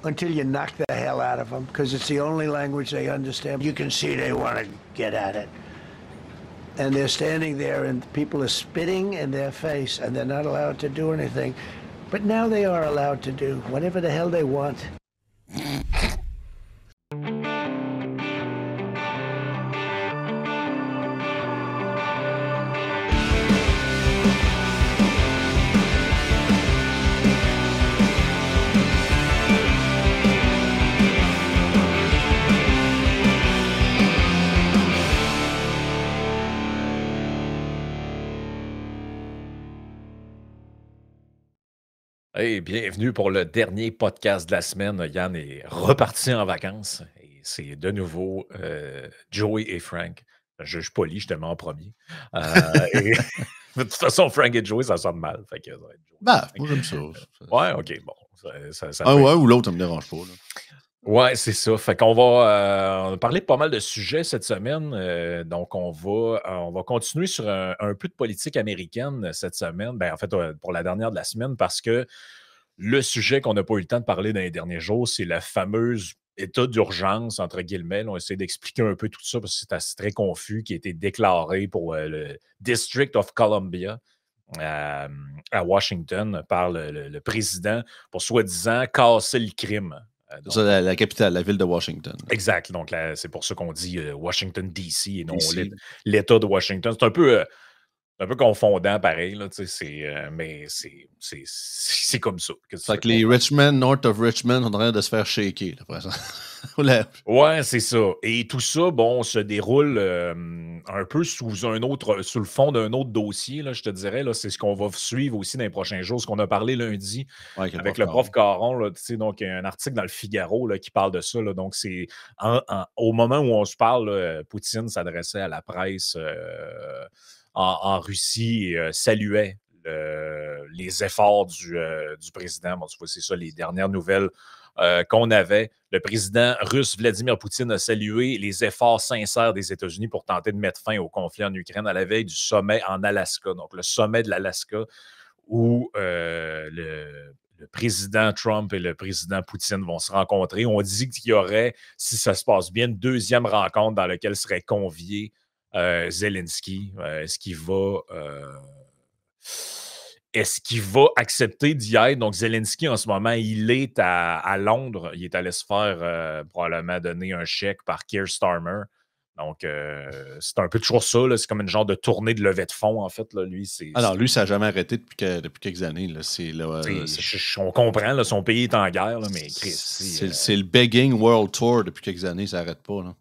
until you knock the hell out of them, because it's the only language they understand. You can see they want to get at it. And they're standing there and people are spitting in their face and they're not allowed to do anything. But now they are allowed to do whatever the hell they want. Hey, bienvenue pour le dernier podcast de la semaine. Yann est reparti en vacances et c'est de nouveau Joey et Frank. Je suis poli, je te mets en premier. Et de toute façon, Frank et Joey, ça sonne mal. Fait que, ça va être Joey. Bah, moi j'aime ça. Ouais, ok, bon. Un ouais ou l'autre, ça me dérange pas. Là. Ouais, c'est ça. Fait qu'on va on a parlé de pas mal de sujets cette semaine. Donc, on va continuer sur un peu de politique américaine cette semaine. Ben, en fait, pour la dernière de la semaine, parce que le sujet qu'on n'a pas eu le temps de parler dans les derniers jours, c'est la fameuse état d'urgence, entre guillemets. Là, on essaie d'expliquer un peu tout ça parce que c'est assez très confus, qui a été déclaré pour le District of Columbia à Washington par le président pour soi-disant casser le crime. Donc, c'est la capitale, la ville de Washington. Exact. Donc, c'est pour ça qu'on dit Washington, D.C. et non l'État de Washington. C'est un peu confondant, pareil, là, mais c'est comme ça. C'est que les Richmond, north of Richmond, sont en train de se faire shaker. Ouais, c'est ça. Et tout ça, bon, se déroule un peu sous le fond d'un autre dossier, là, je te dirais. Là, c'est ce qu'on va suivre aussi dans les prochains jours, ce qu'on a parlé lundi avec le prof Caron. Là, donc, il y a un article dans le Figaro là, qui parle de ça. Là, donc, c'est au moment où on se parle, là, Poutine s'adressait à la presse en Russie et saluait les efforts du président. Bon, tu vois, c'est ça, les dernières nouvelles qu'on avait. Le président russe Vladimir Poutine a salué les efforts sincères des États-Unis pour tenter de mettre fin au conflit en Ukraine à la veille du sommet en Alaska. Donc, le sommet de l'Alaska où le président Trump et le président Poutine vont se rencontrer. On dit qu'il y aurait, si ça se passe bien, une deuxième rencontre dans laquelle serait convié Zelensky. Est-ce qu'il va accepter d'y être? Donc, Zelensky, en ce moment, il est à Londres. Il est allé se faire probablement donner un chèque par Keir Starmer. Donc, c'est un peu toujours ça. Là. C'est comme une genre de tournée de levée de fonds, en fait. Là. Lui, alors, lui, ça n'a jamais arrêté depuis quelques années. Là. On comprend, là, son pays est en guerre, là, mais Chris... C'est le Begging World Tour depuis quelques années. Ça n'arrête pas, là.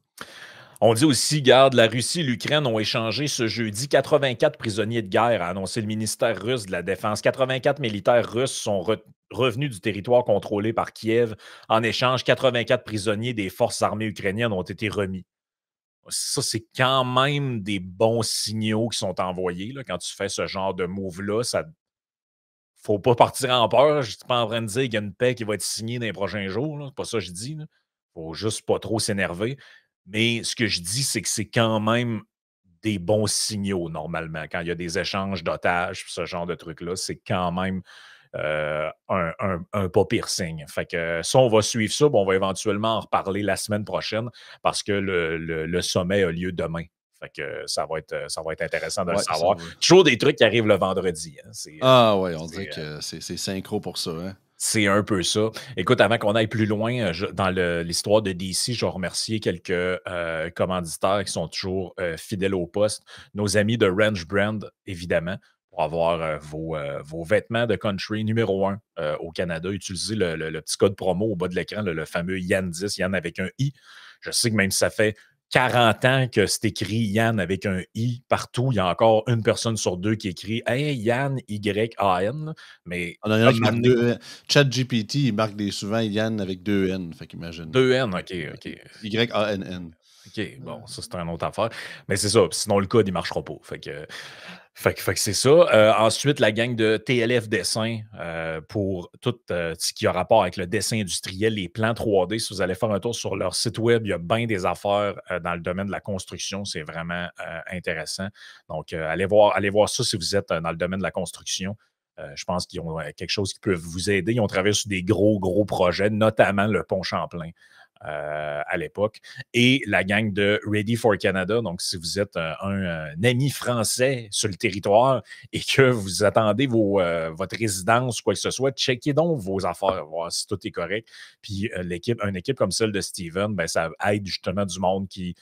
On dit aussi, garde, la Russie et l'Ukraine ont échangé ce jeudi 84 prisonniers de guerre, a annoncé le ministère russe de la Défense. 84 militaires russes sont revenus du territoire contrôlé par Kiev. En échange, 84 prisonniers des forces armées ukrainiennes ont été remis. Ça, c'est quand même des bons signaux qui sont envoyés. Là, quand tu fais ce genre de move-là, ça... Faut pas partir en peur. Je ne suis pas en train de dire qu'il y a une paix qui va être signée dans les prochains jours. C'est pas ça que je dis. Il faut juste pas trop s'énerver. Mais ce que je dis, c'est que c'est quand même des bons signaux, normalement. Quand il y a des échanges d'otages, ce genre de trucs-là, c'est quand même un pas pire signe. Fait que ça, on va suivre ça. On va éventuellement en reparler la semaine prochaine parce que le sommet a lieu demain. Fait que ça va être intéressant de le savoir. Toujours des trucs qui arrivent le vendredi. Hein. On dirait que c'est synchro pour ça. Hein? C'est un peu ça. Écoute, avant qu'on aille plus loin dans l'histoire de DC, je vais remercier quelques commanditaires qui sont toujours fidèles au poste. Nos amis de Ranch Brand, évidemment, pour avoir vos vêtements de country numéro 1 au Canada. Utilisez le petit code promo au bas de l'écran, le fameux Yann10, Yann avec un I. Je sais que même si ça fait 40 ans que c'est écrit Yann avec un I partout. Il y a encore une personne sur deux qui écrit Hey, Yann, Y-A-N. Mais ChatGPT, il marque souvent Yann avec deux N. Fait qu'imagine. Deux N, OK. Y-A-N-N. OK, bon, ça, c'est une autre affaire. Mais c'est ça. Sinon, le code, il ne marchera pas. Fait que c'est ça. Ensuite, la gang de TLF Dessin pour tout ce qui a rapport avec le dessin industriel, les plans 3D. Si vous allez faire un tour sur leur site web, il y a bien des affaires dans le domaine de la construction. C'est vraiment intéressant. Donc, allez voir ça si vous êtes dans le domaine de la construction. Je pense qu'ils ont quelque chose qui peut vous aider. Ils ont travaillé sur des gros projets, notamment le pont Champlain. À l'époque, et la gang de Ready for Canada. Donc, si vous êtes un ami français sur le territoire et que vous attendez votre résidence ou quoi que ce soit, checkez donc vos affaires, voir si tout est correct. Puis, une équipe comme celle de Steven, ben, ça aide justement du monde qui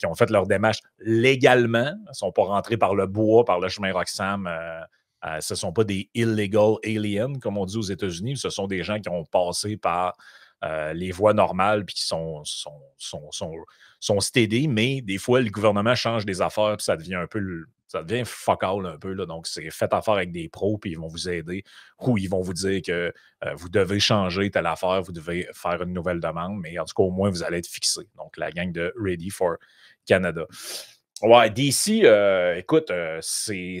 ont fait leur démarche légalement. Ils ne sont pas rentrés par le bois, par le chemin Roxham. Ce ne sont pas des illegal aliens, comme on dit aux États-Unis. Ce sont des gens qui ont passé par les voies normales puis qui sont stédés, mais des fois, le gouvernement change des affaires puis ça devient fuck all un peu. Là. Donc, c'est faites affaire avec des pros puis ils vont vous aider ou ils vont vous dire que vous devez changer telle affaire, vous devez faire une nouvelle demande, mais en tout cas, au moins, vous allez être fixé. Donc, la gang de Ready for Canada. Ouais, DC, écoute,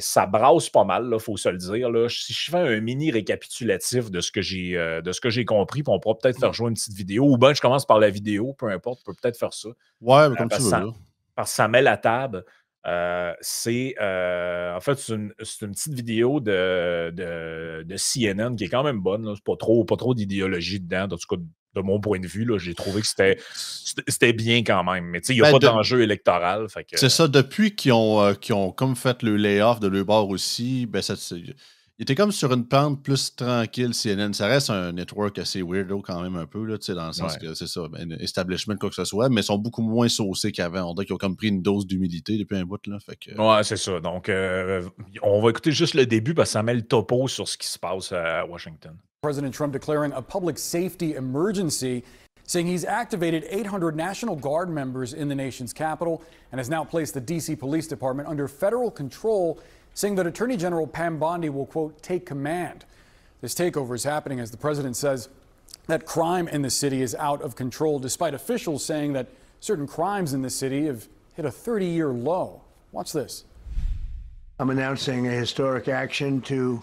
ça brasse pas mal, il faut se le dire. Là. Si je fais un mini récapitulatif de ce que j'ai compris, puis on pourra peut-être faire jouer une petite vidéo, ou bien je commence par la vidéo, peu importe, on peut peut-être faire ça. Ouais, mais comme tu veux. Parce que ça met la table. En fait, c'est une petite vidéo de CNN qui est quand même bonne. Là. C'est pas trop d'idéologie dedans, en tout cas de mon point de vue. Là, j'ai trouvé que c'était bien quand même. Mais il n'y a pas d'enjeu électoral. C'est ça, depuis qu'ils ont comme fait le layoff de leur bord aussi, ben il était comme sur une pente plus tranquille, CNN. Ça reste un network assez weirdo quand même un peu, là, dans le sens que c'est ça, un establishment, quoi que ce soit, mais ils sont beaucoup moins saucés qu'avant. On dirait qu'ils ont comme pris une dose d'humilité depuis un bout. Là, Ouais, c'est ça. Donc, on va écouter juste le début parce que ça met le topo sur ce qui se passe à Washington. President Trump declaring a public safety emergency, saying he's activated 800 National Guard members in the nation's capital and has now placed the D.C. Police Department under federal control, saying that Attorney General Pam Bondi will, quote, take command. This takeover is happening as the president says that crime in the city is out of control, despite officials saying that certain crimes in the city have hit a 30-year low. Watch this. I'm announcing a historic action to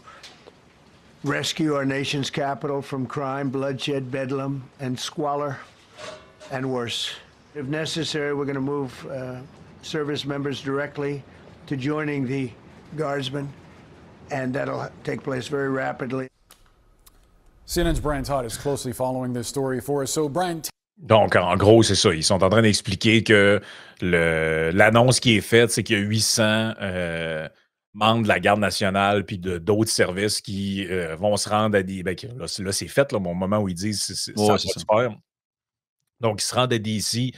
rescue our nation's capital from crime, bloodshed, bedlam, and squalor, and worse. If necessary, we're going to move service members directly to joining the Guardsmen, and that'll take place very rapidly. CNN's Brian Todd is closely following this story for us. So, Brian. Donc, en gros, c'est ça. Ils sont en train d'expliquer que l'annonce qui est faite, c'est qu'il y a 800 membres de la Garde nationale puis d'autres services qui vont se rendre à des... Ben, là, c'est fait, là, au moment où ils disent ça va se faire. Donc, ils se rendent à DC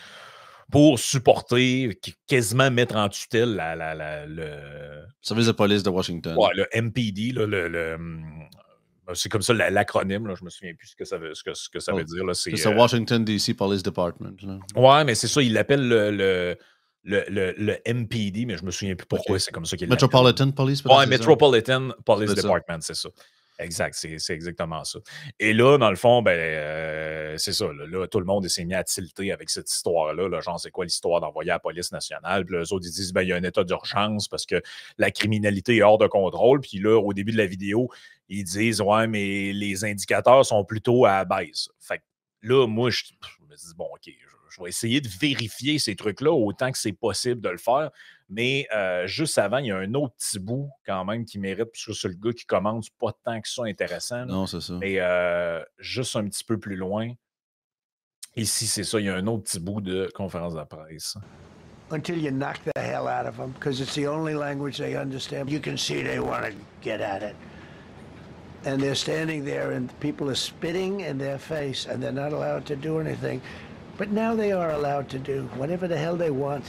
pour supporter, quasiment mettre en tutelle le service de police de Washington. Ouais, le MPD, là, c'est comme ça l'acronyme, là, je me souviens plus ce que ça veut dire. Là, c'est Washington DC Police Department. Là. Ouais, mais c'est ça, il l'appelle le MPD, mais je me souviens plus pourquoi c'est comme ça qu'il l'appelle. Metropolitan Police. Ouais, Metropolitan Police Department, c'est ça. Exact, c'est exactement ça. Et là, dans le fond, c'est ça. Là, tout le monde s'est mis à tilter avec cette histoire-là. Là, genre, c'est quoi l'histoire d'envoyer à la police nationale? Puis là, eux autres, ils disent, il y a un état d'urgence parce que la criminalité est hors de contrôle. Puis là, au début de la vidéo, ils disent, ouais, mais les indicateurs sont plutôt à la baisse. Fait que là, moi, je me dis, bon, OK, je vais essayer de vérifier ces trucs-là autant que c'est possible de le faire. Mais juste avant, il y a un autre petit bout quand même qui mérite, parce que c'est le gars qui commande, pas tant que ça intéressant. Là. Non, c'est ça. Mais juste un petit peu plus loin, ici, c'est ça, il y a un autre petit bout de conférence de presse. Until you knock the hell out of them, because it's the only language they understand. You can see they want to get at it. And they're standing there and people are spitting in their face and they're not allowed to do anything. But now they are allowed to do whatever the hell they want.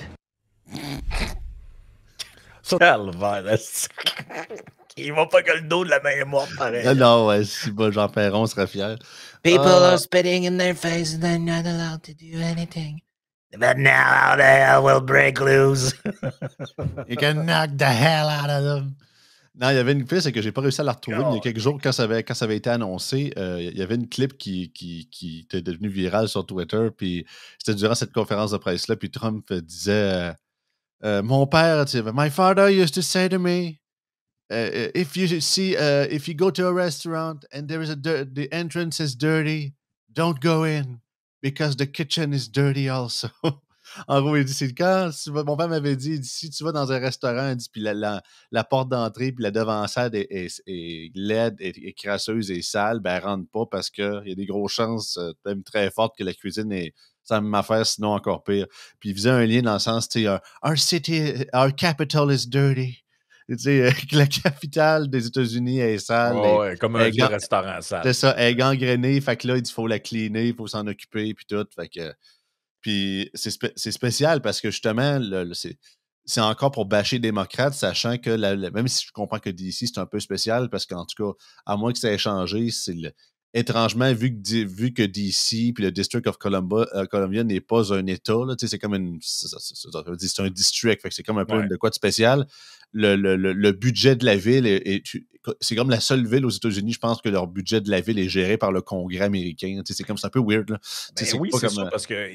Il va pas que le dos de la main est morte, pareil. Non, ouais, si Jean Perron serait fier. People are spitting in their face and they're not allowed to do anything. But now how the hell will break loose? You can knock the hell out of them. Non, il y avait une piste que j'ai pas réussi à la retrouver, mais il y a quelques jours, quand ça avait été annoncé, il y avait une clip qui était devenue virale sur Twitter, puis c'était durant cette conférence de presse-là, puis Trump disait mon père, my father used to say to me, if you go to a restaurant and the entrance is dirty, don't go in because the kitchen is dirty also. En gros, il dit, c'est quand mon père m'avait dit, il dit, si tu vas dans un restaurant, il dit, puis la porte d'entrée, puis la devançade est laide, est crasseuse et sale, ben, elle rentre pas parce qu'il y a des grosses chances, même très fortes, que la cuisine est la même affaire, sinon encore pire. Puis il faisait un lien dans le sens, tu sais, our capital is dirty. Tu sais, que la capitale des États-Unis est sale. Ouais, comme un vieux restaurant sale. C'est ça, elle est gangrénée, fait que là, il faut la cleaner, il faut s'en occuper, puis tout. Fait que. Puis c'est spécial parce que justement, c'est encore pour bâcher les démocrates, sachant que même si je comprends que DC, c'est un peu spécial parce qu'en tout cas, à moins que ça ait changé, étrangement, vu que DC puis le District of Columbia n'est pas un État, là, c'est comme c'est un district, fait que c'est comme un peu de quoi de spécial. Le budget de la ville c'est comme la seule ville aux États-Unis, je pense que leur budget de la ville est géré par le Congrès américain. C'est un peu weird. Là. Oui, c'est ça, parce que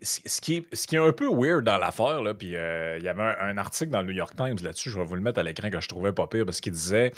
ce qui est un peu weird dans l'affaire, puis il y avait un article dans le New York Times là-dessus, je vais vous le mettre à l'écran que je trouvais pas pire, parce qu'il disait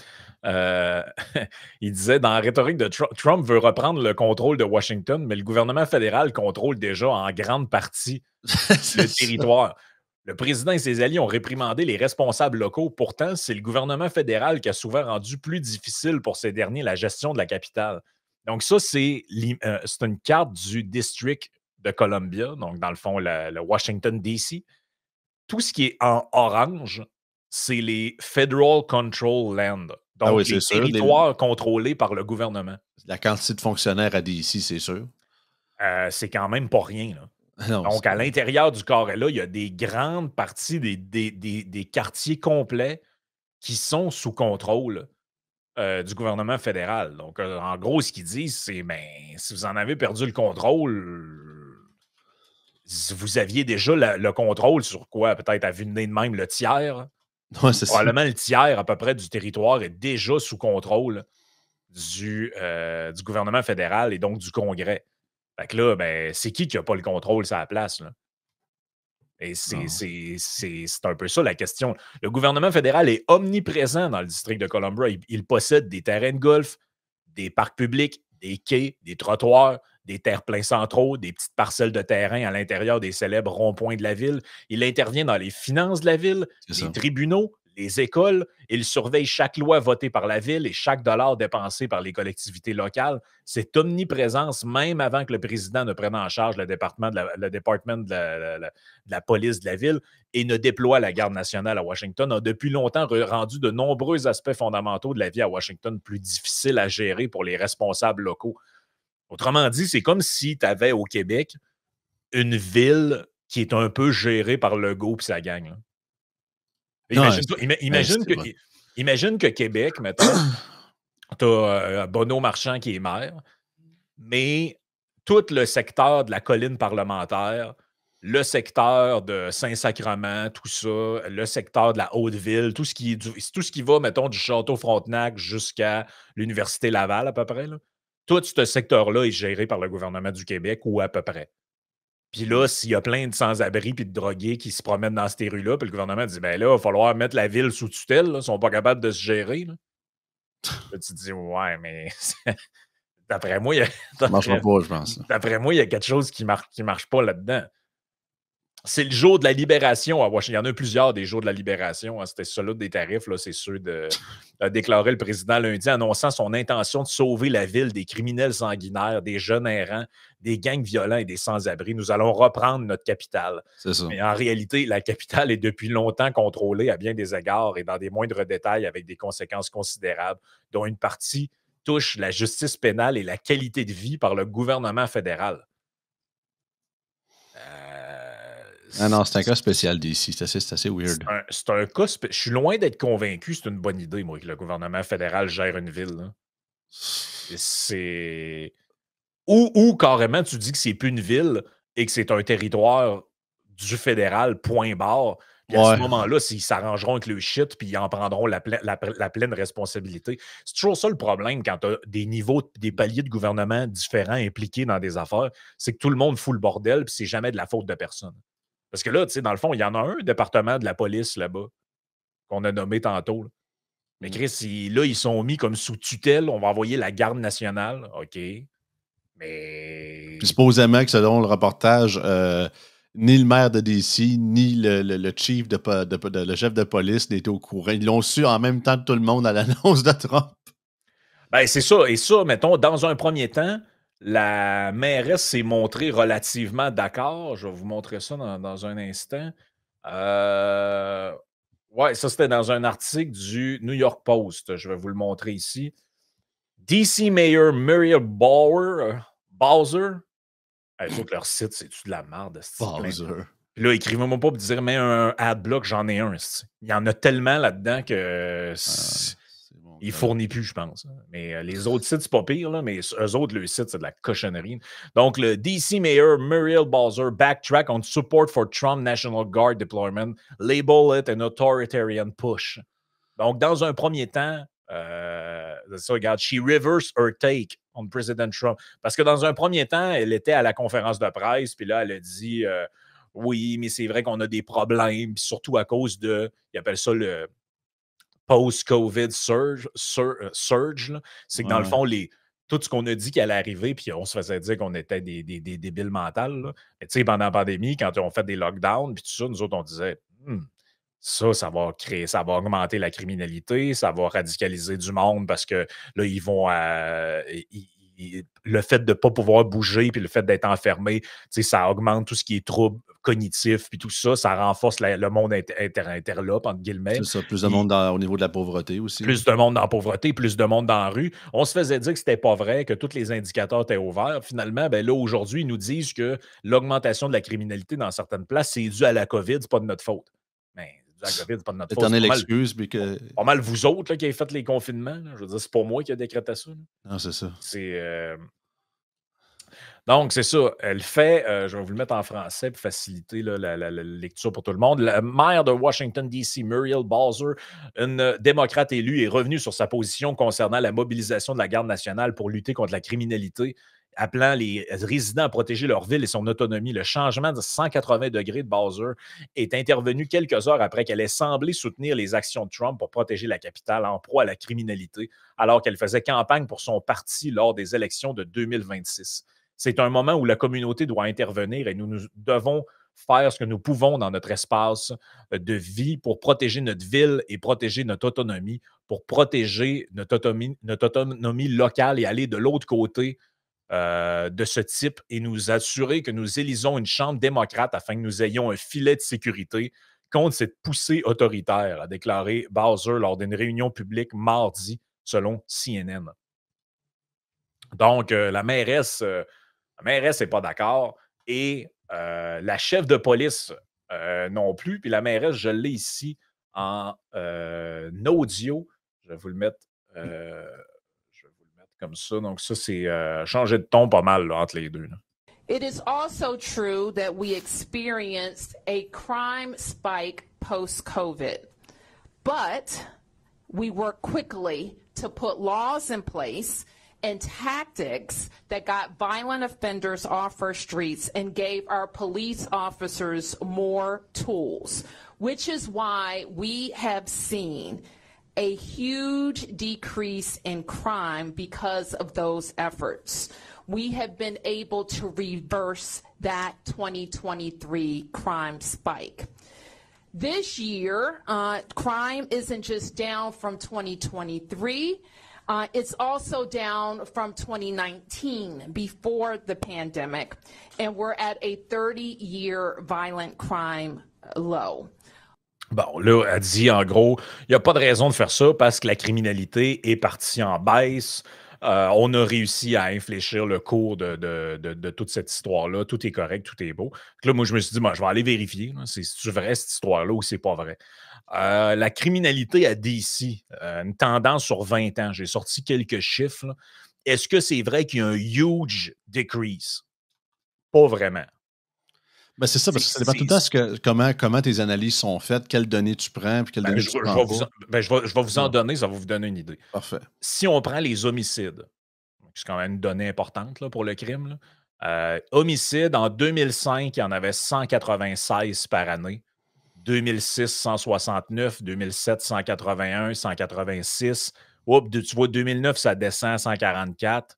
il disait dans la rhétorique de Trump veut reprendre le contrôle de Washington, mais le gouvernement fédéral contrôle déjà en grande partie le territoire. Le président et ses alliés ont réprimandé les responsables locaux. Pourtant, c'est le gouvernement fédéral qui a souvent rendu plus difficile pour ces derniers la gestion de la capitale. Donc ça, c'est une carte du District de Columbia, donc dans le fond, le Washington, D.C. Tout ce qui est en orange, c'est les Federal Control Land, donc les territoires contrôlés par le gouvernement. La quantité de fonctionnaires à D.C., c'est sûr. C'est quand même pas rien, là. Non, donc, à l'intérieur du carré-là, il y a des grandes parties des quartiers complets qui sont sous contrôle du gouvernement fédéral. Donc, en gros, ce qu'ils disent, c'est si vous en avez perdu le contrôle, vous aviez déjà le contrôle sur quoi? Peut-être à vue de nez de même le tiers. Ouais, c'est probablement le tiers à peu près du territoire est déjà sous contrôle du gouvernement fédéral et donc du Congrès. Fait que là, c'est qui n'a pas le contrôle sur la place, là? Et c'est un peu ça la question. Le gouvernement fédéral est omniprésent dans le district de Columbia. Il possède des terrains de golf, des parcs publics, des quais, des trottoirs, des terre-pleins centraux, des petites parcelles de terrain à l'intérieur des célèbres ronds-points de la ville. Il intervient dans les finances de la ville, les tribunaux, les écoles. Il surveille chaque loi votée par la ville et chaque dollar dépensé par les collectivités locales. Cette omniprésence, même avant que le président ne prenne en charge le département de la police de la ville et ne déploie la garde nationale à Washington, a depuis longtemps rendu de nombreux aspects fondamentaux de la vie à Washington plus difficiles à gérer pour les responsables locaux. Autrement dit, c'est comme si tu avais au Québec une ville qui est un peu gérée par Legault et sa gang. Là. Imagine que Québec, mettons, tu as Bono Marchand qui est maire, mais tout le secteur de la colline parlementaire, le secteur de Saint-Sacrement, tout ça, le secteur de la Haute-Ville, tout ce qui va, mettons, du Château-Frontenac jusqu'à l'Université Laval, à peu près. Là. Tout ce secteur-là est géré par le gouvernement du Québec ou à peu près. Puis là, s'il y a plein de sans-abri et de drogués qui se promènent dans ces rues-là, puis le gouvernement dit, ben là, il va falloir mettre la ville sous tutelle, là, ils ne sont pas capables de se gérer. Là, tu te dis, ouais, mais d'après moi, ça ne marchera pas, je pense. D'après moi, il y a quelque chose qui marche pas là-dedans. C'est le jour de la libération à Washington. Il y en a plusieurs des jours de la libération. Hein. C'était ceux-là des tarifs. Là, c'est ceux a déclaré le président lundi, annonçant son intention de sauver la ville des criminels sanguinaires, des jeunes errants, des gangs violents et des sans-abri. Nous allons reprendre notre capitale. C'est ça. Mais en réalité, la capitale est depuis longtemps contrôlée à bien des égards et dans des moindres détails avec des conséquences considérables, dont une partie touche la justice pénale et la qualité de vie par le gouvernement fédéral. Ah non, c'est un cas spécial d'ici. C'est assez weird. C'est un cas Je suis loin d'être convaincu, c'est une bonne idée, moi, que le gouvernement fédéral gère une ville. Là. C'est. Ou carrément, tu dis que c'est plus une ville et que c'est un territoire du fédéral, point barre. Puis à ce moment-là, ils s'arrangeront avec le shit puis ils en prendront la pleine responsabilité. C'est toujours ça le problème quand tu as des niveaux, des paliers de gouvernement différents impliqués dans des affaires, c'est que tout le monde fout le bordel puis c'est jamais de la faute de personne. Parce que là, tu sais, dans le fond, il y en a un département de la police là-bas qu'on a nommé tantôt. Là. Mais Chris, ils sont mis comme sous tutelle. On va envoyer la garde nationale. OK. Mais. Puis supposément que selon le reportage, ni le maire de DC, ni le chief le chef de police n'étaient au courant. Ils l'ont su en même temps que tout le monde à l'annonce de Trump. Ben, c'est ça. Et ça, mettons, dans un premier temps, la mairesse s'est montrée relativement d'accord. Je vais vous montrer ça dans un instant. Ouais, ça, c'était dans un article du New York Post. Je vais vous le montrer ici. DC Mayor Muriel Bowser. Hey, eux autres, leur site, c'est-tu de la merde? Bowser. Puis là, écrivez-moi pas pour dire, mais un adblock, j'en ai un. Il y en a tellement là-dedans que il fournit plus, je pense. Mais les autres sites, c'est pas pire, là, mais eux autres, le site, c'est de la cochonnerie. Donc, le DC Mayor Muriel Bowser backtrack on support for Trump National Guard deployment, label it an authoritarian push. Donc, dans un premier temps, ça, regarde, she reversed her take on President Trump. Parce que dans un premier temps, elle était à la conférence de presse, puis là, elle a dit oui, mais c'est vrai qu'on a des problèmes, puis surtout à cause de, ils appellent ça le post-COVID surge. C'est que dans le fond, tout ce qu'on a dit qu'elle allait arriver, puis on se faisait dire qu'on était des débiles mentales. Là. Mais tu sais, pendant la pandémie, quand on fait des lockdowns, puis tout ça, nous autres, on disait ça va créer, ça va augmenter la criminalité, ça va radicaliser du monde parce que là, ils vont le fait de ne pas pouvoir bouger puis le fait d'être enfermé, ça augmente tout ce qui est troubles cognitifs puis tout ça, ça renforce le monde interlope, entre guillemets. C'est ça, plus de monde au niveau de la pauvreté aussi. Plus de monde dans la pauvreté, plus de monde dans la rue. On se faisait dire que c'était pas vrai, que tous les indicateurs étaient ouverts. Finalement, ben là, aujourd'hui, ils nous disent que l'augmentation de la criminalité dans certaines places, c'est dû à la COVID, c'est pas de notre faute. Mais la COVID, c'est pas de notre faute. C'est l'excuse, mais que. Pas mal vous autres là, qui avez fait les confinements. Là. Je veux dire, c'est pas moi qui a décrété ça. Là. Non, c'est ça. Donc, c'est ça. Elle fait, je vais vous le mettre en français pour faciliter là, la lecture pour tout le monde. La maire de Washington, D.C., Muriel Bowser, une démocrate élue, est revenue sur sa position concernant la mobilisation de la Garde nationale pour lutter contre la criminalité, appelant les résidents à protéger leur ville et son autonomie. Le changement de 180 degrés de Bowser est intervenu quelques heures après qu'elle ait semblé soutenir les actions de Trump pour protéger la capitale en proie à la criminalité, alors qu'elle faisait campagne pour son parti lors des élections de 2026. C'est un moment où la communauté doit intervenir et nous devons faire ce que nous pouvons dans notre espace de vie pour protéger notre ville et protéger notre autonomie, pour protéger notre autonomie locale et aller de l'autre côté de ce type et nous assurer que nous élisons une chambre démocrate afin que nous ayons un filet de sécurité contre cette poussée autoritaire, a déclaré Bowser lors d'une réunion publique mardi, selon CNN. Donc, la mairesse n'est pas d'accord et la chef de police non plus. Puis la mairesse, je l'ai ici en audio. Je vais vous le mettre. Comme ça. Donc, ça, c'est changer de ton pas mal là, entre les deux. Là. It is also true that we experienced a crime spike post-COVID, but we worked quickly to put laws in place and tactics that got violent offenders off our streets and gave our police officers more tools, which is why we have seen a huge decrease in crime because of those efforts. We have been able to reverse that 2023 crime spike. This year, crime isn't just down from 2023, it's also down from 2019, before the pandemic, and we're at a 30-year violent crime low. Bon, là, elle dit en gros, il n'y a pas de raison de faire ça parce que la criminalité est partie en baisse. On a réussi à infléchir le cours de toute cette histoire-là. Tout est correct, tout est beau. Donc là, moi, je me suis dit, je vais aller vérifier. C'est vrai cette histoire-là ou c'est pas vrai. La criminalité à DC, une tendance sur 20 ans. J'ai sorti quelques chiffres. Là. Est-ce que c'est vrai qu'il y a un huge decrease? Pas vraiment. Ben c'est ça, parce que ça dépend tout le temps comment tes analyses sont faites, quelles données tu prends, puis quelles données tu prends pas. Je vais vous en donner, ça va vous donner une idée. Parfait. Si on prend les homicides, c'est quand même une donnée importante là, pour le crime, homicides, en 2005, il y en avait 196 par année. 2006, 169. 2007, 181, 186. Tu vois, 2009, ça descend à 144.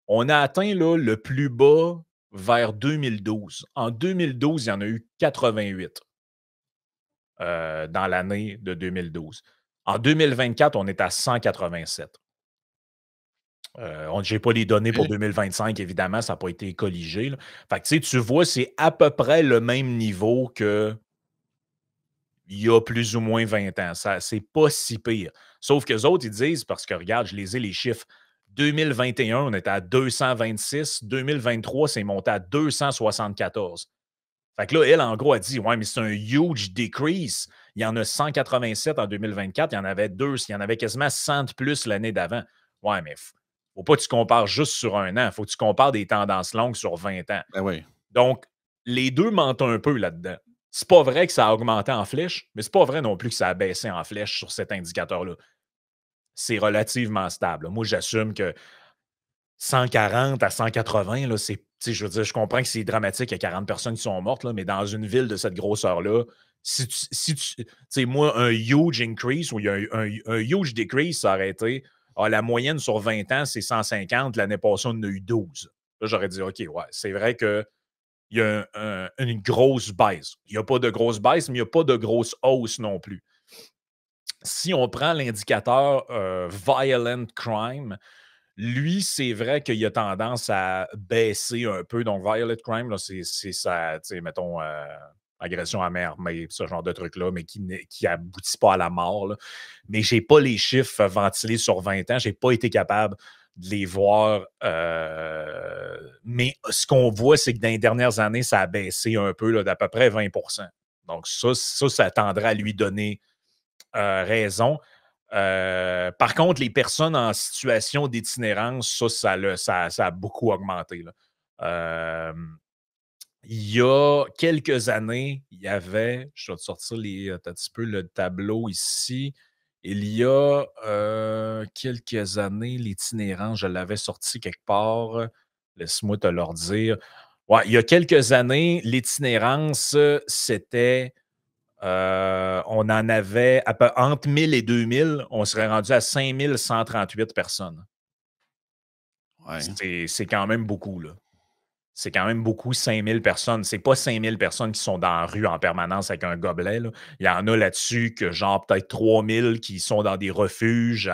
On a atteint là, le plus bas vers 2012. En 2012, il y en a eu 88 dans l'année de 2012. En 2024, on est à 187. Je n'ai pas les données pour OK. 2025, évidemment, ça n'a pas été colligé. Là. Fait que, tu vois, c'est à peu près le même niveau que il y a plus ou moins 20 ans. C'est pas si pire. Sauf qu'eux autres, ils disent, parce que regarde, je les ai les chiffres. 2021, on était à 226. 2023, c'est monté à 274. Fait que là, elle, en gros, a dit ouais, mais c'est un huge decrease. Il y en a 187 en 2024. Il y en avait il y en avait quasiment 100 de plus l'année d'avant. Ouais, mais faut pas que tu compares juste sur un an. Faut que tu compares des tendances longues sur 20 ans. Ben oui. Donc, les deux mentent un peu là-dedans. C'est pas vrai que ça a augmenté en flèche, mais c'est pas vrai non plus que ça a baissé en flèche sur cet indicateur-là. C'est relativement stable. Moi, j'assume que 140 à 180, là, je veux dire, je comprends que c'est dramatique, il y a 40 personnes qui sont mortes, là, mais dans une ville de cette grosseur-là, moi, un huge increase ou il y a un huge decrease, ça aurait été la moyenne sur 20 ans, c'est 150, l'année passée, on en a eu 12. Là, j'aurais dit, OK, ouais, c'est vrai qu'il y a une grosse baisse. Il n'y a pas de grosse baisse, mais il n'y a pas de grosse hausse non plus. Si on prend l'indicateur Violent Crime, lui, c'est vrai qu'il a tendance à baisser un peu. Donc, violent crime, là, c'est ça, mettons, agression à main armée, ce genre de truc-là, mais qui n'aboutit pas à la mort. Là. Mais je n'ai pas les chiffres ventilés sur 20 ans. Je n'ai pas été capable de les voir. Mais ce qu'on voit, c'est que dans les dernières années, ça a baissé un peu, d'à peu près 20 %. Donc, ça tendrait à lui donner raison. Par contre, les personnes en situation d'itinérance, ça a beaucoup augmenté. Là. Il y a quelques années, il y avait, je vais te sortir un petit peu le tableau ici. Il y a quelques années, l'itinérance, je l'avais sorti quelque part. Laisse-moi te le redire. Ouais, il y a quelques années, l'itinérance, c'était on en avait entre 1000 et 2000, on serait rendu à 5138 personnes. Ouais. C'est quand même beaucoup, là. C'est quand même beaucoup, 5000 personnes. C'est pas 5000 personnes qui sont dans la rue en permanence avec un gobelet. Là. Il y en a là-dessus que, genre, peut-être 3000 qui sont dans des refuges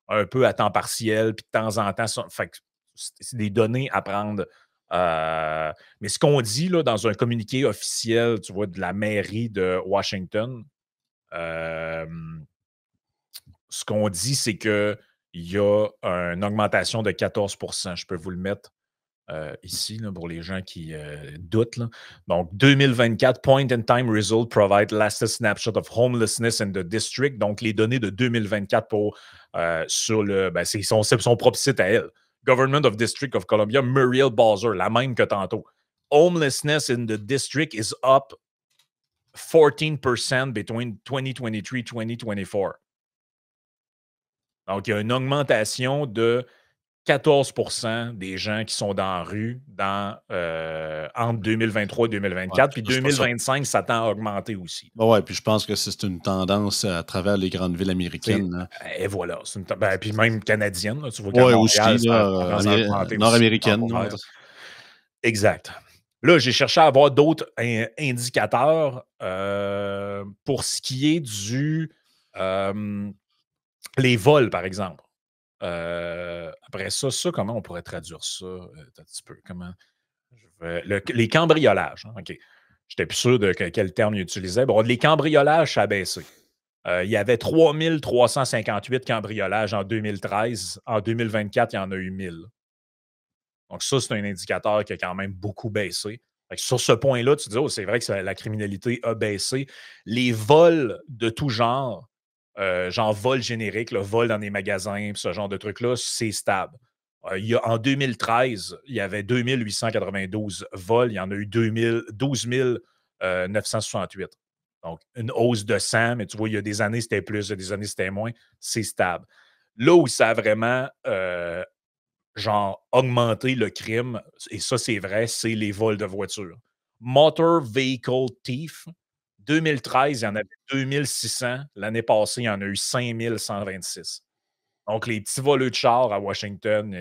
un peu à temps partiel, puis de temps en temps. C'est des données à prendre. Mais ce qu'on dit là, dans un communiqué officiel, tu vois, de la mairie de Washington, ce qu'on dit, c'est qu'il y a une augmentation de 14 %. Je peux vous le mettre ici là, pour les gens qui doutent. Là. Donc, 2024, Point in Time Result provide latest snapshot of homelessness in the district. Donc, les données de 2024 sur c'est son propre site à elle. Government of District of Columbia, Muriel Bowser, la même que tantôt. Homelessness in the district is up 14% between 2023 et 2024. Donc, il y a une augmentation de 14 % des gens qui sont dans la rue entre 2023 et 2024. Ouais, Puis c'est pas ça. 2025, ça tend à augmenter aussi. Ouais, puis je pense que c'est une tendance à travers les grandes villes américaines. Hein. Et voilà. Puis même canadienne. Là, tu vois Ouais, qu'à aussi, Montréal, ça a là, tendance à augmenter aussi, nord-américaine. Vancouver. Ouais. Exact. Là, j'ai cherché à avoir d'autres indicateurs pour ce qui est les vols, par exemple. Après ça, comment on pourrait traduire ça? Un petit peu. Comment? Les cambriolages. Hein, OK. J'étais plus sûr de quel terme il utilisait. Bon, les cambriolages, ça a baissé. Il y avait 3358 cambriolages en 2013. En 2024, il y en a eu 1000. Donc, ça, c'est un indicateur qui a quand même beaucoup baissé. Fait que sur ce point-là, tu dis, oh, c'est vrai que la criminalité a baissé. Les vols de tout genre, genre vol générique, le vol dans des magasins, ce genre de trucs-là, c'est stable. En 2013, il y avait 2892 vols. Il y en a eu 12 968. Donc, une hausse de 100, mais tu vois, il y a des années, c'était plus, il y a des années, c'était moins. C'est stable. Là où ça a vraiment augmenté le crime, et ça, c'est vrai, c'est les vols de voitures. Motor Vehicle Thief, 2013, il y en avait 2600. L'année passée, il y en a eu 5126. Donc, les petits voleux de chars à Washington,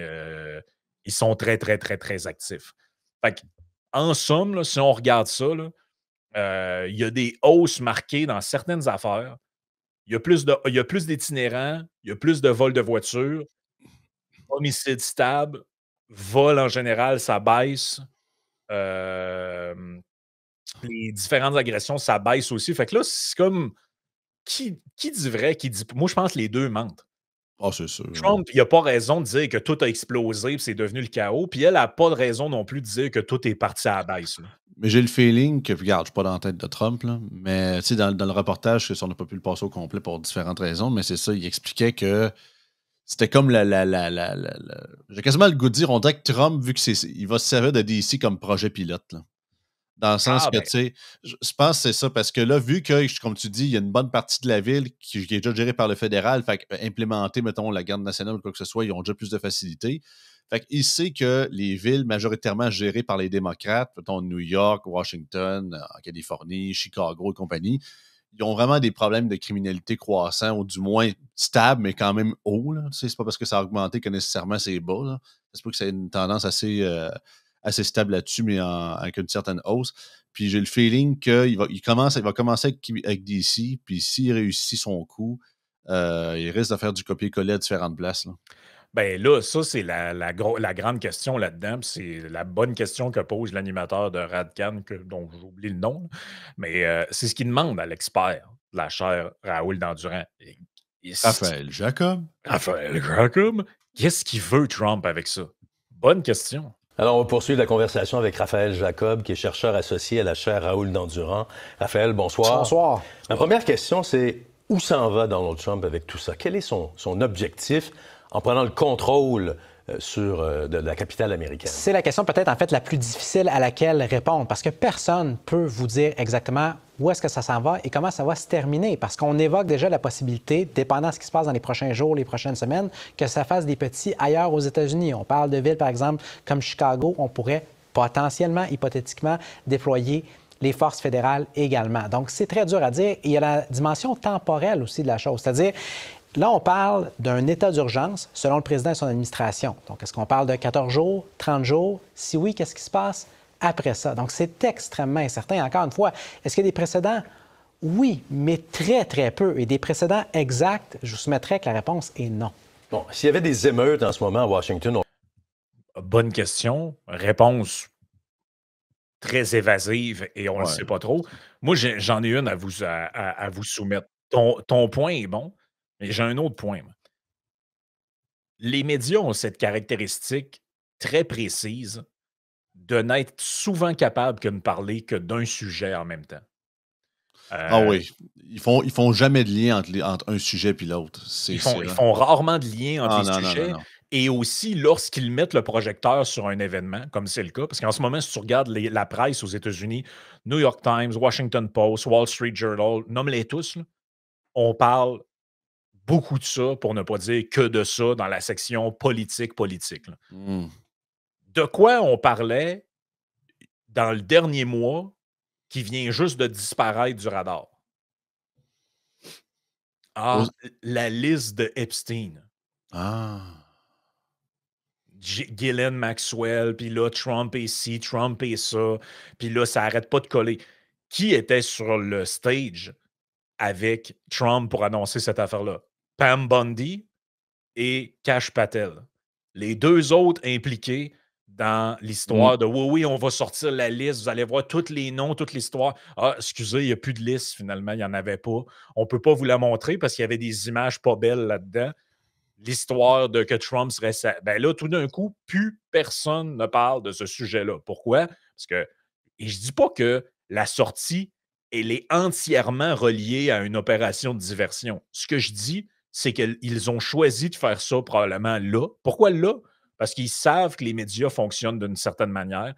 ils sont très, très, très, très actifs. Fait que en somme, là, si on regarde ça, il y a des hausses marquées dans certaines affaires. Il y a plus d'itinérants, il y a plus de vols de voitures, homicide stable, vol en général, ça baisse. Les différentes agressions, ça baisse aussi. Fait que là, c'est comme qui dit vrai, qui dit. Moi, je pense que les deux mentent. Ah, c'est sûr. Trump, il n'a pas raison de dire que tout a explosé et c'est devenu le chaos. Puis elle n'a pas de raison non plus de dire que tout est parti à la baisse. Là. Mais j'ai le feeling que, regarde, je suis pas dans la tête de Trump, là, mais tu sais, dans le reportage, on n'a pas pu le passer au complet pour différentes raisons, mais c'est ça, il expliquait que c'était comme j'ai quasiment le goût de dire, on dirait que Trump, vu il va se servir de DC comme projet pilote, là. Dans le sens que, Ben, tu sais, je pense que c'est ça, parce que là, vu que, comme tu dis, il y a une bonne partie de la ville qui est déjà gérée par le fédéral, fait implémenter, mettons, la garde nationale ou quoi que ce soit, ils ont déjà plus de facilité. Fait qu'il sait que les villes majoritairement gérées par les démocrates, mettons New York, Washington, en Californie, Chicago et compagnie, ils ont vraiment des problèmes de criminalité croissants, ou du moins stables, mais quand même hauts. Tu sais, c'est pas parce que ça a augmenté que nécessairement c'est bas. Là. C'est pas que c'est une tendance assez stable là-dessus, mais avec une certaine hausse. Puis j'ai le feeling qu'il va commencer avec DC, puis s'il réussit son coup, il risque de faire du copier-coller à différentes places. Là. Ben là, ça, c'est la grande question là-dedans. C'est la bonne question que pose l'animateur de Radcan, dont j'oublie le nom. Mais c'est ce qu'il demande à l'expert de la chaire Raoul Dandurand. Raphaël Jacob. Raphaël Jacob, qu'est-ce qu'il veut Trump avec ça? Bonne question. Alors, on va poursuivre la conversation avec Raphaël Jacob, qui est chercheur associé à la chaire Raoul Dandurand. Raphaël, bonsoir. Bonsoir. Ma première question, c'est où s'en va Donald Trump avec tout ça? Quel est son objectif en prenant le contrôle de la capitale américaine? C'est la question peut-être en fait la plus difficile à laquelle répondre parce que personne ne peut vous dire exactement où est-ce que ça s'en va et comment ça va se terminer parce qu'on évoque déjà la possibilité, dépendant de ce qui se passe dans les prochains jours, les prochaines semaines, que ça fasse des petits ailleurs aux États-Unis. On parle de villes, par exemple, comme Chicago, on pourrait potentiellement, hypothétiquement, déployer les forces fédérales également. Donc, c'est très dur à dire. Et il y a la dimension temporelle aussi de la chose, c'est-à-dire là, on parle d'un état d'urgence selon le président et son administration. Donc, est-ce qu'on parle de 14 jours, 30 jours? Si oui, qu'est-ce qui se passe après ça? Donc, c'est extrêmement incertain. Encore une fois, est-ce qu'il y a des précédents? Oui, mais très, très peu. Et des précédents exacts, je vous soumettrais que la réponse est non. Bon, s'il y avait des émeutes en ce moment à Washington... Bonne question. Réponse très évasive et on ne le sait pas trop. Moi, j'en ai une à vous soumettre. Ton point est bon. Mais j'ai un autre point. Moi. Les médias ont cette caractéristique très précise de n'être souvent capables que de parler que d'un sujet en même temps. Ah oui. Ils font jamais de lien entre un sujet et l'autre. Ils font rarement de lien entre les sujets. Non. Et aussi, lorsqu'ils mettent le projecteur sur un événement, comme c'est le cas, parce qu'en ce moment, si tu regardes la presse aux États-Unis, New York Times, Washington Post, Wall Street Journal, nomme-les tous, là, on parle beaucoup de ça, pour ne pas dire que de ça, dans la section politique. De quoi on parlait dans le dernier mois qui vient juste de disparaître du radar? Ah, la liste de Epstein. Ah. Ghislaine Maxwell, puis là, Trump et ci, Trump et ça, puis là, ça n'arrête pas de coller. Qui était sur le stage avec Trump pour annoncer cette affaire-là? Pam Bundy et Kash Patel. Les deux autres impliqués dans l'histoire de oui, on va sortir la liste, vous allez voir tous les noms, toute l'histoire. Ah, excusez, il n'y a plus de liste finalement, il n'y en avait pas. On ne peut pas vous la montrer parce qu'il y avait des images pas belles là-dedans. L'histoire de que Trump serait... Ben là, tout d'un coup, plus personne ne parle de ce sujet-là. Pourquoi? Parce que, et je dis pas que la sortie, elle est entièrement reliée à une opération de diversion. Ce que je dis, c'est qu'ils ont choisi de faire ça probablement là. Pourquoi là? Parce qu'ils savent que les médias fonctionnent d'une certaine manière.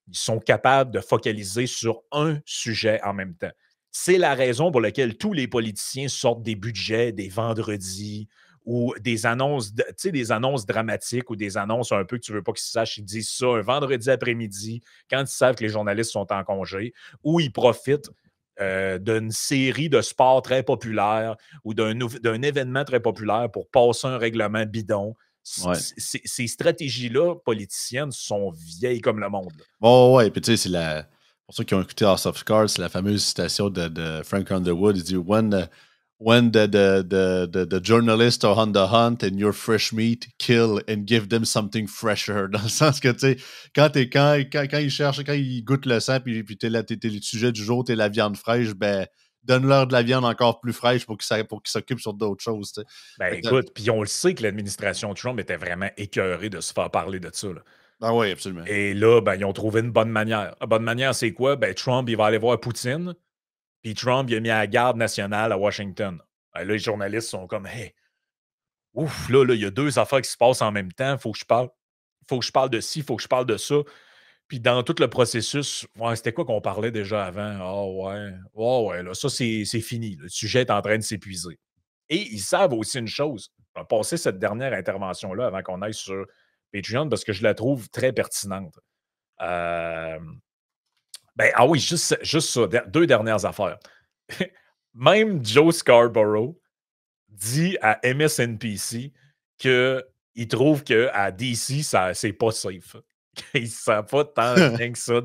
Ils sont capables de focaliser sur un sujet en même temps. C'est la raison pour laquelle tous les politiciens sortent des budgets des vendredis ou des annonces, des annonces dramatiques ou des annonces un peu que tu ne veux pas qu'ils sachent. Ils disent ça un vendredi après-midi quand ils savent que les journalistes sont en congé ou ils profitent d'une série de sports très populaire ou d'un événement très populaire pour passer un règlement bidon. Ouais. Ces stratégies-là politiciennes sont vieilles comme le monde. Là. Oh, ouais, puis tu sais, pour ceux qui ont écouté House of Cards, c'est la fameuse citation de Frank Underwood. Il dit When the journalists are on the hunt and you're fresh meat, kill and give them something fresher. Dans le sens que, tu sais, quand ils cherchent, quand ils goûtent le sang, puis t'es le sujet du jour, t'es la viande fraîche, ben, donne-leur de la viande encore plus fraîche pour qu'ils s'occupent sur d'autres choses, tu sais. Ben écoute, puis on le sait que l'administration Trump était vraiment écœurée de se faire parler de ça. Là. Ah oui, absolument. Et là, ben, ils ont trouvé une bonne manière. La bonne manière, c'est quoi? Ben, Trump, il va aller voir Poutine. Puis Trump, il a mis à la garde nationale à Washington. Ben, là, les journalistes sont comme, hey, ouf, là, il y a 2 affaires qui se passent en même temps. Faut que je parle de ci, faut que je parle de ça. Puis dans tout le processus, ouais, c'était quoi qu'on parlait déjà avant? Ah ouais, ouais, là, ça, c'est fini. Le sujet est en train de s'épuiser. Et ils savent aussi une chose. On va passer cette dernière intervention-là avant qu'on aille sur Patreon parce que je la trouve très pertinente. Ah oui, juste ça, 2 dernières affaires. Même Joe Scarborough dit à MSNBC qu'il trouve qu'à DC, c'est pas safe. Il ne sent pas tant bien que ça.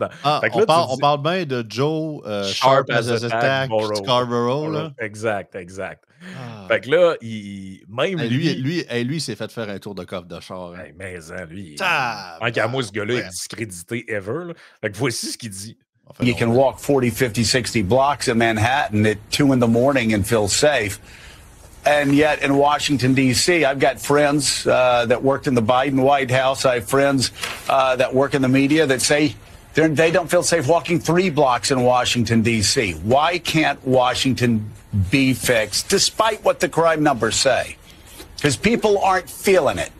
Fait que là, on parle bien de Joe Sharp as a tack Scarborough. Là. Exact. Fait que là, même lui, il s'est fait faire un tour de coffre de char. Hein. Mais lui, tant qu'à moi, ce gars-là est discrédité ever. Là. Fait que voici ce qu'il dit. You can walk 40, 50, 60 blocks in Manhattan at 2 in the morning and feel safe. And yet in Washington, D.C., I've got friends that worked in the Biden White House. I have friends that work in the media that say they don't feel safe walking 3 blocks in Washington, D.C. Why can't Washington be fixed, despite what the crime numbers say? Because people aren't feeling it.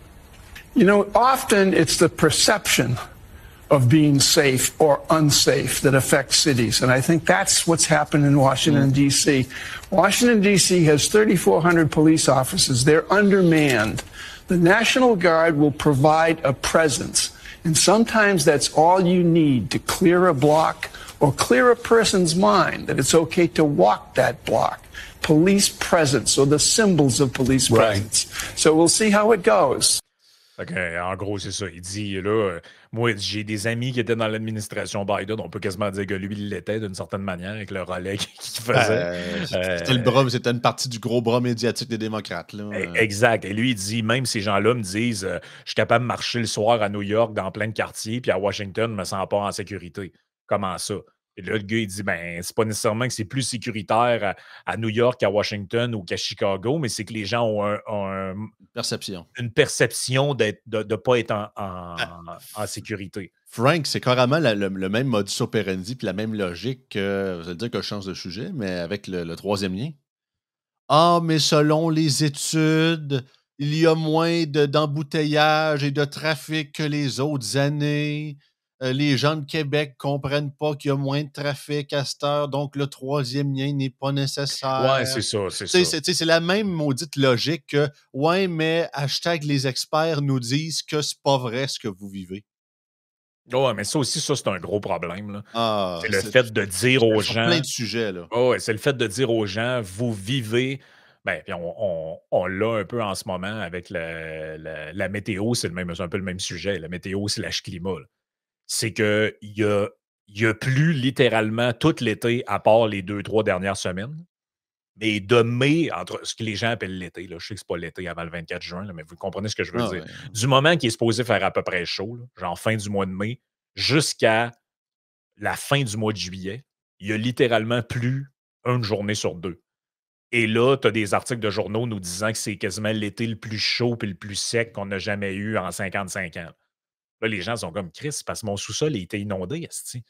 You know, often it's the perception of being safe or unsafe that affects cities. And I think that's what's happened in Washington, D.C. Washington, D.C. has 3,400 police officers. They're undermanned. The National Guard will provide a presence. And sometimes that's all you need to clear a block or clear a person's mind that it's okay to walk that block. Police presence or the symbols of police presence. So we'll see how it goes. Okay, en gros, c'est ça. Il dit, là, moi, j'ai des amis qui étaient dans l'administration Biden. On peut quasiment dire que lui, il l'était d'une certaine manière avec le relais qu'il faisait. C'était une partie du gros bras médiatique des démocrates. Là. Exact. Et lui, il dit, même ces gens-là me disent, je suis capable de marcher le soir à New York dans plein de quartiers, puis à Washington, je me sens pas en sécurité. Comment ça? Et là, le gars, il dit, ben, c'est pas nécessairement que c'est plus sécuritaire à New York qu'à Washington ou qu'à Chicago, mais c'est que les gens ont une perception de ne pas être en sécurité. Frank, c'est carrément le même modus operandi puis la même logique que, vous allez dire que je change de sujet, mais avec le troisième lien. Ah, mais selon les études, il y a moins d'embouteillages et de trafic que les autres années. Les gens de Québec ne comprennent pas qu'il y a moins de trafic à cette heure, donc le troisième lien n'est pas nécessaire. Ouais, c'est ça. C'est la même maudite logique que « Ouais, mais hashtag les experts nous disent que c'est pas vrai ce que vous vivez. » Ouais, mais ça aussi, c'est un gros problème. Là. C'est le fait de dire aux gens... plein de sujets, là. Ouais, c'est le fait de dire aux gens, vous vivez... Ben, puis on l'a un peu en ce moment avec la météo, c'est un peu le même sujet. La météo / climat. Là. C'est qu'il y a plu littéralement tout l'été, à part les 2-3 dernières semaines. Mais de mai, entre ce que les gens appellent l'été, là, je sais que c'est pas l'été avant le 24 juin, là, mais vous comprenez ce que je veux dire. Ouais. Du moment qui est supposé faire à peu près chaud, là, genre fin du mois de mai, jusqu'à la fin du mois de juillet, il y a littéralement plu 1 journée sur 2. Et là, tu as des articles de journaux nous disant que c'est quasiment l'été le plus chaud et le plus sec qu'on a jamais eu en 55 ans. Là, les gens sont comme Chris, parce que mon sous-sol a été inondé, esti.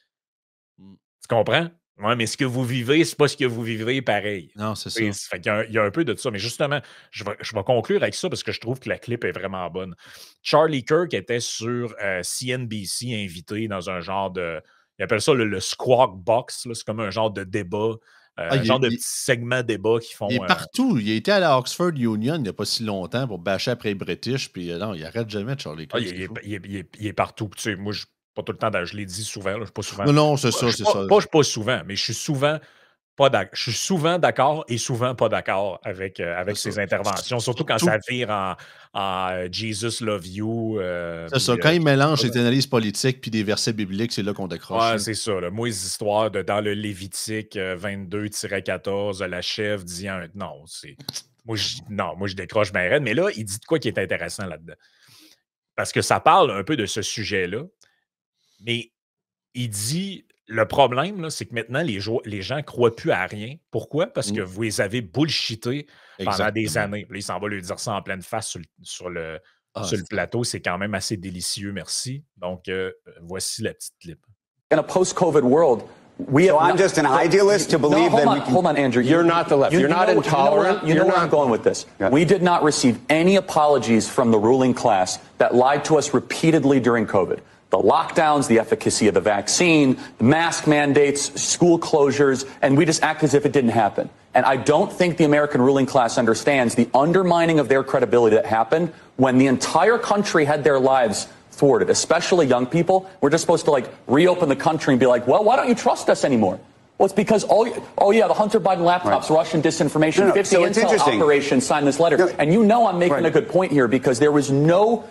Tu comprends? Oui, mais ce que vous vivez, c'est pas ce que vous vivez pareil. Non, c'est ça. Fait qu'il y a un peu de ça. Mais justement, je vais conclure avec ça parce que je trouve que la clip est vraiment bonne. Charlie Kirk était sur CNBC invité dans un genre de... Ils appellent ça le Squawk Box. Là, c'est comme un genre de débat. Un genre de petit segment débat qu'ils font. Il est partout. Il a été à la Oxford Union il n'y a pas si longtemps pour bâcher après les British. Puis non, il arrête jamais de Charlie Kirk. Il est partout. Tu sais, moi, pas tout le temps, je l'ai dit souvent. Je suis pas souvent. Non, c'est ça, c'est ça. Je suis pas souvent, mais je suis souvent Je suis souvent d'accord et souvent pas d'accord avec ses interventions, surtout quand ça vire en Jesus love you. C'est ça. Quand il mélange des analyses politiques puis des versets bibliques, c'est là qu'on décroche. Ouais, c'est ça. Là. Moi, les histoires dans le Lévitique 22-14, la chèvre dit un. Non, moi, je décroche bien raide. Mais là, il dit de quoi qui est intéressant là-dedans? Parce que ça parle un peu de ce sujet-là. Mais il dit. Le problème, là, c'est que maintenant, les gens ne croient plus à rien. Pourquoi? Parce que vous les avez bullshittés pendant des années. Puis là, il s'en va lui dire ça en pleine face sur le plateau. C'est quand même assez délicieux, merci. Donc, voici la petite clip. In a post-COVID world, I'm just an idealist to believe that we can... Hold on, Andrew. You're not the left. You're not intolerant. You know where I'm going with this. Yeah. We did not receive any apologies from the ruling class that lied to us repeatedly during COVID. The lockdowns, the efficacy of the vaccine, the mask mandates, school closures, and we just act as if it didn't happen. And I don't think the American ruling class understands the undermining of their credibility that happened when the entire country had their lives thwarted, especially young people. We're just supposed to reopen the country and be like, well, why don't you trust us anymore? Well, it's because, the Hunter Biden laptops, Russian disinformation, 50 intel operations signed this letter. No, and I'm making a good point here because there was no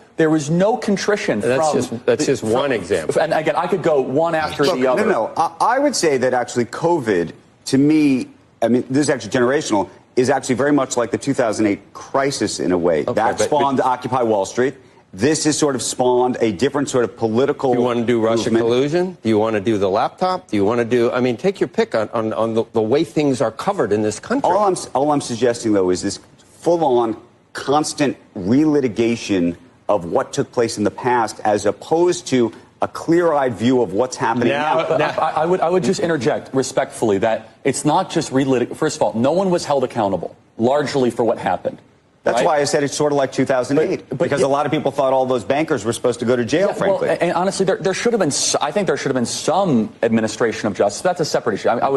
contrition That's just one example. And again, I could go one after the other. No. I would say that actually COVID, to me, I mean, this is actually generational, is actually very much like the 2008 crisis in a way. Okay, that spawned Occupy Wall Street. This has sort of spawned a different sort of political Do you want to do Russia collusion? Do you want to do the laptop? Do you want to do... I mean, take your pick on the way things are covered in this country. All I'm suggesting, though, is this full-on, constant relitigation of what took place in the past as opposed to a clear-eyed view of what's happening now. I would just interject respectfully that it's not just First of all, no one was held accountable, largely for what happened. That's why I said it's sort of like 2008, because a lot of people thought all those bankers were supposed to go to jail, frankly. Well, and honestly, there should have been, I think there should have been some administration of justice. That's a separate issue. I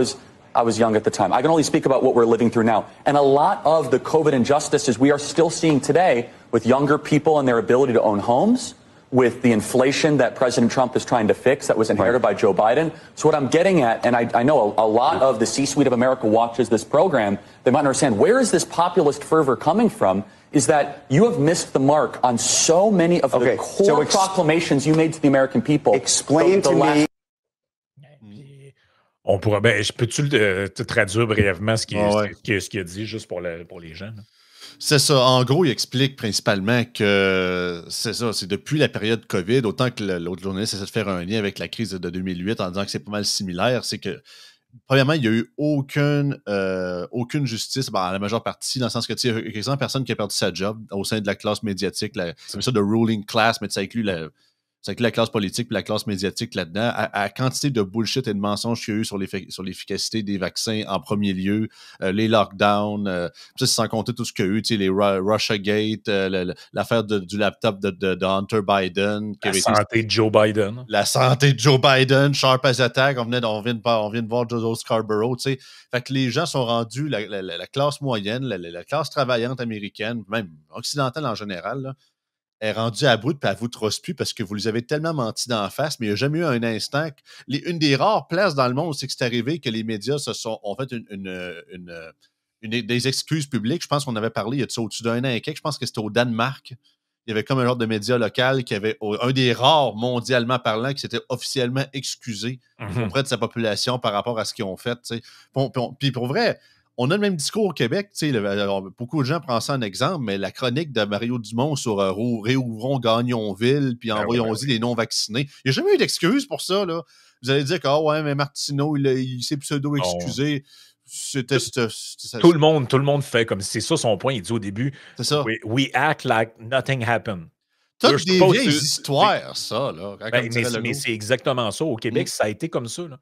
was young at the time. I can only speak about what we're living through now. And a lot of the COVID injustices we are still seeing today with younger people and their ability to own homes, with the inflation that President Trump is trying to fix that was inherited by Joe Biden. So what I'm getting at, and I know a lot of the C-suite of America watches this program, they might understand where is this populist fervor coming from, is that you have missed the mark on so many of the core proclamations you made to the American people. Explain to me. On pourrait, peux-tu te traduire brièvement ce qu'il a dit, juste pour les gens? Là? C'est ça. En gros, il explique principalement que c'est ça. C'est depuis la période COVID, autant que l'autre journaliste essaie de faire un lien avec la crise de 2008 en disant que c'est pas mal similaire. C'est que, premièrement, il n'y a eu aucune justice, la majeure partie, dans le sens que, tu sais, il y a quasiment personne qui a perdu sa job au sein de la classe médiatique. C'est ça de ruling class, mais ça inclut la classe politique et la classe médiatique là-dedans, à quantité de bullshit et de mensonges qu'il y a eu sur l'efficacité des vaccins en premier lieu, les lockdowns, ça, sans compter tout ce qu'il y a eu, tu sais, les Russiagate, l'affaire du laptop de Hunter Biden. La santé de Joe Biden. La santé de Joe Biden, sharp as attack, on vient de voir Joe Scarborough, tu sais. Fait que les gens sont rendus, la classe moyenne, la classe travaillante américaine, même occidentale en général, là, est rendue à bout et elle vous trosse plus parce que vous les avez tellement menti d'en face, mais il n'y a jamais eu un instant. Une des rares places dans le monde où c'est que c'est arrivé que les médias ont fait des excuses publiques. Je pense qu'on avait parlé il y a au-dessus d'un an et quelques. Je pense que c'était au Danemark. Il y avait comme un genre de média local qui avait un des rares mondialement parlant qui s'était officiellement excusé auprès de sa population par rapport à ce qu'ils ont fait. Puis pour vrai, on a le même discours au Québec. Beaucoup de gens prennent ça en exemple, mais la chronique de Mario Dumont sur réouvrons Gagnonville, puis envoyons-y les non-vaccinés. Il n'y a jamais eu d'excuse pour ça. Là. Vous allez dire que mais Martineau, il s'est pseudo-excusé. Tout le monde fait comme c'est ça son point. Il dit au début, c'est ça. We act like nothing happened. Toutes des vieilles histoires, ça. Là, mais c'est exactement ça. Au Québec, ça a été comme ça. Là.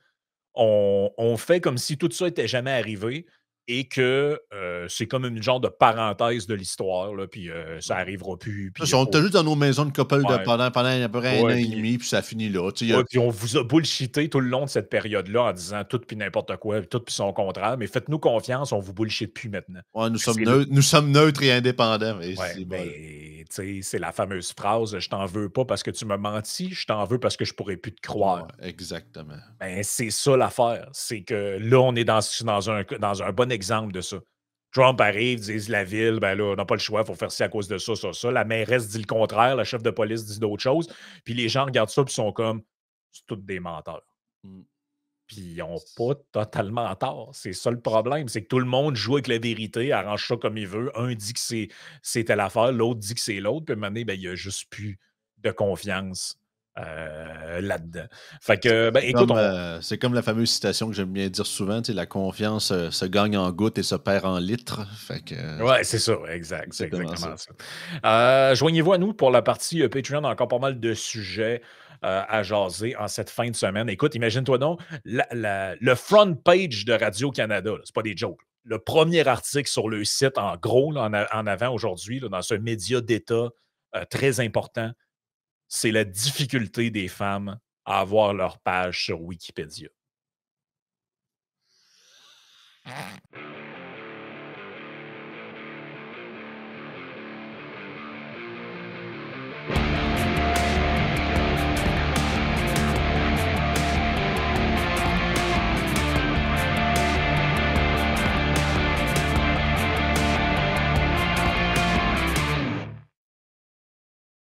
On fait comme si tout ça n'était jamais arrivé. et que c'est comme une genre de parenthèse de l'histoire, là, puis ça n'arrivera plus. Puis On était juste dans nos maisons de couple pendant à peu près un an et puis demi, puis ça finit là. puis on vous a bullshité tout le long de cette période-là en disant tout puis n'importe quoi, tout puis son contraire, mais faites-nous confiance, on vous bullshit plus maintenant. Ouais, nous sommes neutres et indépendants. Mais c'est la fameuse phrase « Je t'en veux pas parce que tu m'as menti, je t'en veux parce que je pourrais plus te croire. Ouais, exactement. Ben, c'est ça l'affaire. C'est que là, on est dans un bon exemple de ça. Trump arrive, dit la ville, ben là, on n'a pas le choix, il faut faire ci à cause de ça, ça, ça. La mairesse dit le contraire, le chef de police dit d'autres choses. Puis les gens regardent ça et sont comme, c'est tous des menteurs. Puis ils n'ont pas totalement tort. C'est ça le problème. C'est que tout le monde joue avec la vérité, arrange ça comme il veut. Un dit que c'est telle affaire, l'autre dit que c'est l'autre. Puis à un moment donné, ben, il n'y a juste plus de confiance là-dedans. Fait que, ben, écoute, c'est comme la fameuse citation que j'aime bien dire souvent, la confiance se gagne en gouttes et se perd en litres. Fait que, ouais, c'est ça, exact. C'est exactement ça. Joignez-vous à nous pour la partie Patreon, encore pas mal de sujets à jaser en cette fin de semaine. Écoute, imagine-toi donc, le front page de Radio-Canada, c'est pas des jokes. Le premier article sur le site, en gros, là, en avant aujourd'hui, dans ce média d'État très important, c'est la difficulté des femmes à avoir leur page sur Wikipédia.